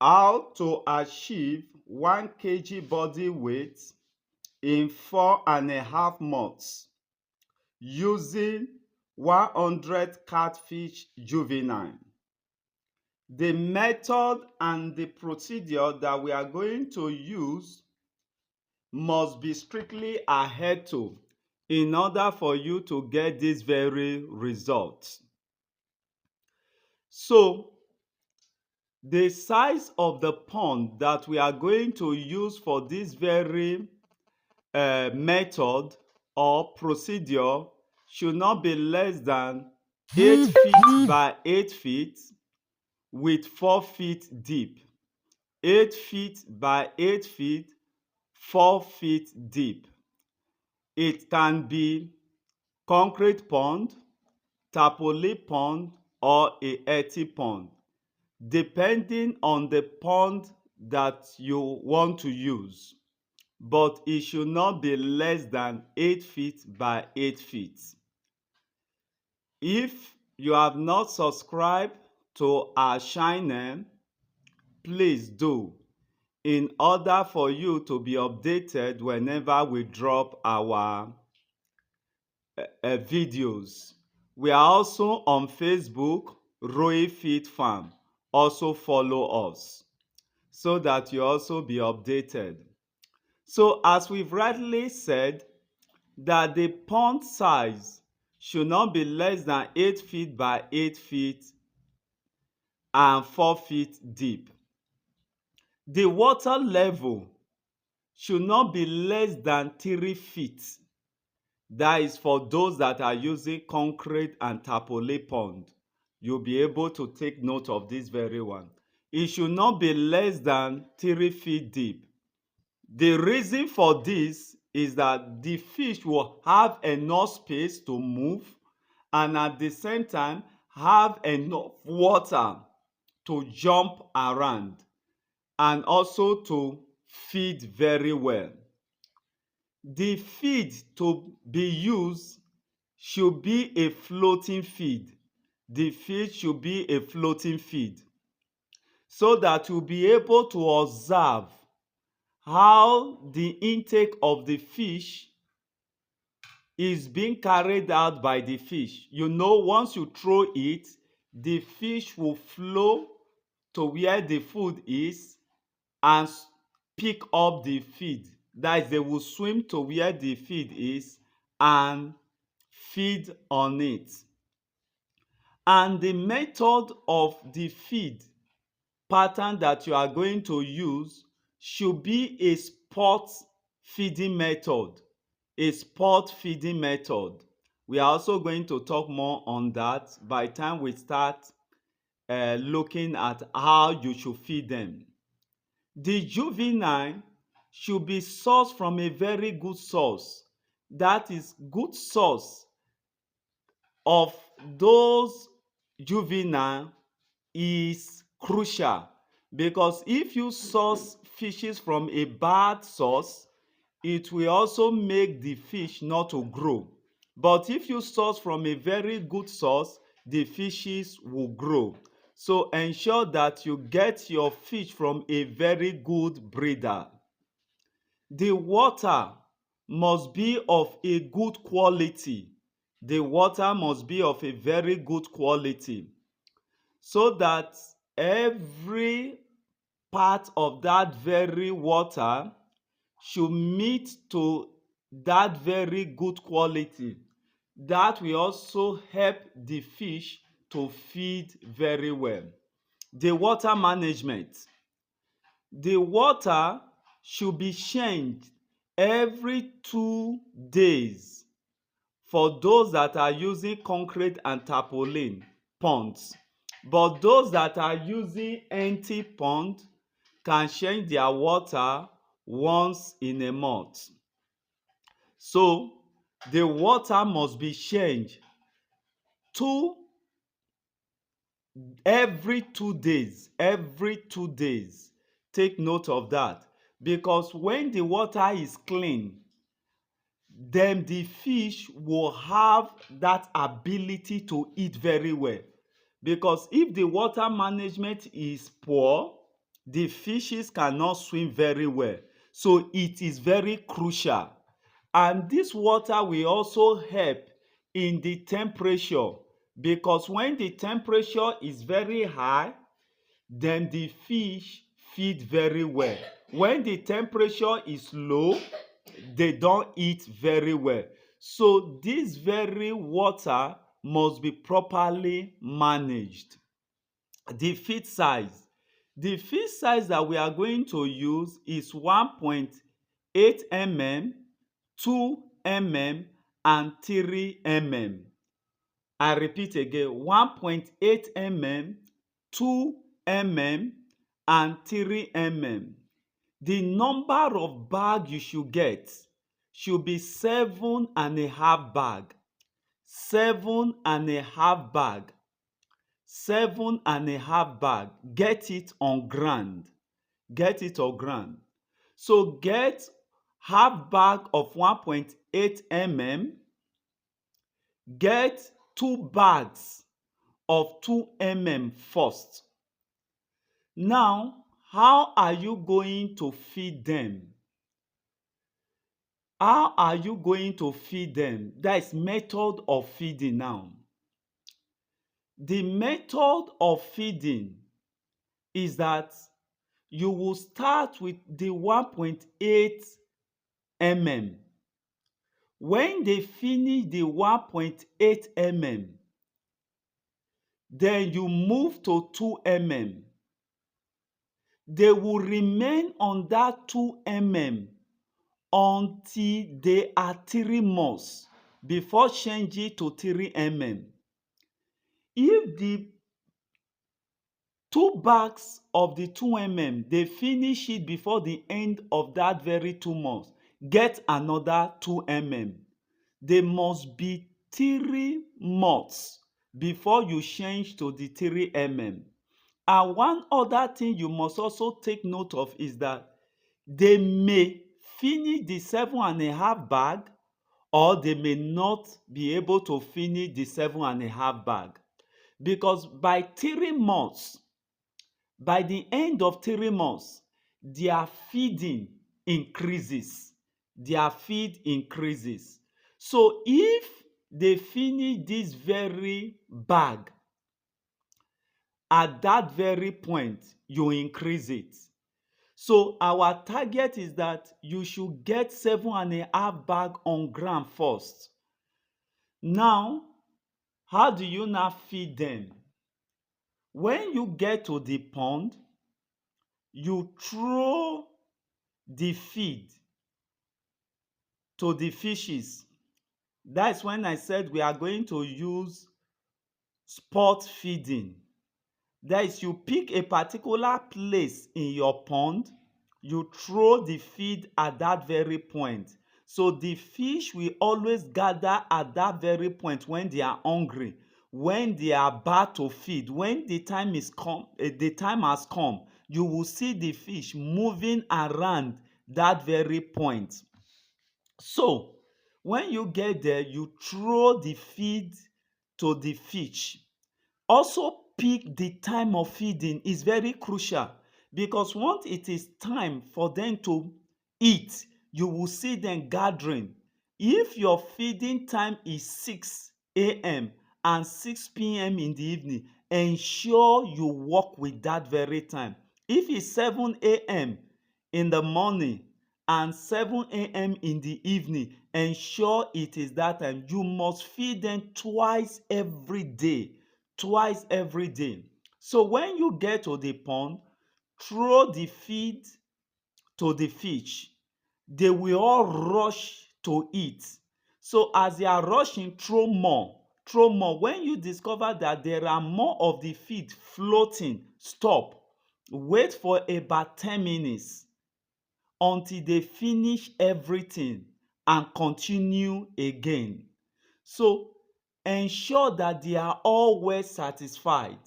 How to achieve 1 kg body weight in 4.5 months using 100 catfish juvenile. The method and the procedure that we are going to use must be strictly adhered to in order for you to get this very result. So, the size of the pond that we are going to use for this very method or procedure should not be less than 8 feet by 8 feet with 4 feet deep. 8 feet by 8 feet, 4 feet deep. It can be concrete pond, tarpaulin pond, or a earthy pond, depending on the pond that you want to use. But it should not be less than 8 feet by 8 feet. If you have not subscribed to our channel, please do, in order for you to be updated whenever we drop our videos. We are also on Facebook, Roy Fit Farm. Also follow us so that you also be updated. So as we've rightly said, that the pond size should not be less than 8 feet by 8 feet and 4 feet deep. The water level should not be less than 3 feet. That is for those that are using concrete and tarpaulin pond. You'll be able to take note of this very one. It should not be less than 3 feet deep. The reason for this is that the fish will have enough space to move and at the same time have enough water to jump around and also to feed very well. The feed to be used should be a floating feed. The feed should be a floating feed so that you'll be able to observe how the intake of the fish is being carried out by the fish. You know, once you throw it, the fish will flow to where the food is and pick up the feed. That is, they will swim to where the feed is and feed on it. And the method of the feed pattern that you are going to use should be a spot feeding method. A spot feeding method. We are also going to talk more on that by the time we start looking at how you should feed them. The juvenile should be sourced from a very good source. That is, good source of those juvenile is crucial, because if you source fishes from a bad source, it will also make the fish not to grow. But if you source from a very good source, the fishes will grow. So ensure that you get your fish from a very good breeder. The water must be of a good quality. The water must be of a very good quality so that every part of that very water should meet to that very good quality. That will also help the fish to feed very well. The water management. The water should be changed every 2 days for those that are using concrete and tarpaulin ponds. But those that are using empty pond can change their water once in a month. So the water must be changed every 2 days. Every 2 days. Take note of that, because when the water is clean, then the fish will have that ability to eat very well. Because if the water management is poor, the fishes cannot swim very well. So it is very crucial. And this water will also help in the temperature, because when the temperature is very high, then the fish feed very well. When the temperature is low, they don't eat very well. So this very water must be properly managed. The feed size. The feed size that we are going to use is 1.8 mm, 2 mm, and 3 mm. I repeat again, 1.8 mm, 2 mm, and 3 mm. The number of bag you should get should be 7.5 bag. 7.5 bag. 7.5 bag. Get it on ground. Get it on ground. So get half bag of 1.8 mm. Get 2 bags of 2 mm first. Now, how are you going to feed them? How are you going to feed them? That is method of feeding now. The method of feeding is that you will start with the 1.8 mm. When they finish the 1.8 mm, then you move to 2 mm. They will remain on that 2 mm until they are 3 months before changing to 3 mm. If the 2 bags of the 2 mm, they finish it before the end of that very 2 months, get another 2 mm. They must be 3 months before you change to the 3 mm. And one other thing you must also take note of is that they may finish the 7.5 bag, or they may not be able to finish the 7.5 bag, because by the end of 3 months, their feeding increases. Their feed increases. So if they finish this very bag, at that very point, you increase it. So our target is that you should get 7.5 bag on ground first. Now, how do you now feed them? When you get to the pond, you throw the feed to the fishes. That's when I said we are going to use spot feeding. That is, you pick a particular place in your pond, you throw the feed at that very point. So the fish will always gather at that very point when they are hungry, when they are about to feed. When the time has come, you will see the fish moving around that very point. So when you get there, you throw the feed to the fish. Also pick the time of feeding is very crucial, because once it is time for them to eat, you will see them gathering. If your feeding time is 6 a.m. and 6 p.m. in the evening, ensure you work with that very time. If it's 7 a.m. in the morning and 7 a.m. in the evening, ensure it is that time. You must feed them twice every day. Twice every day. So when you get to the pond, throw the feed to the fish. They will all rush to eat. So as they are rushing, throw more. Throw more. When you discover that there are more of the feed floating, stop. Wait for about 10 minutes until they finish everything and continue again. So ensure that they are all well satisfied.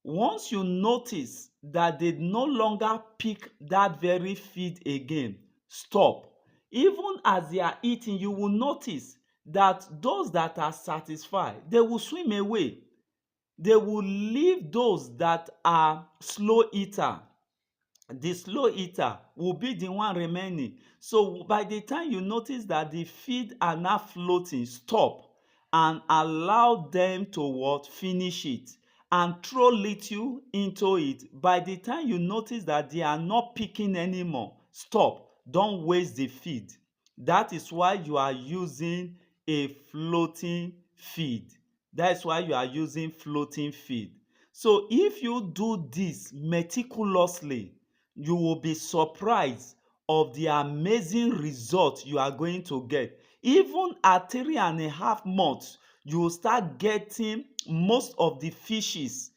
Once you notice that they no longer pick that very feed again, stop. Even as they are eating, you will notice that those that are satisfied, they will swim away. They will leave those that are slow eater. the slow eater will be the one remaining. So by the time you notice that the feed are not floating, stop and allow them to what? Finish it and throw little into it. By the time you notice that they are not picking anymore, stop. Don't waste the feed. That is why you are using a floating feed. That's why you are using floating feed. So if you do this meticulously, you will be surprised of the amazing result you are going to get. Even at 3.5 months, you will start getting most of the fishes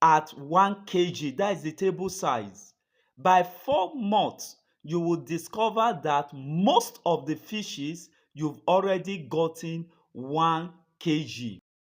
at 1 kg. That is the table size. By 4 months, you will discover that most of the fishes you've already gotten 1 kg.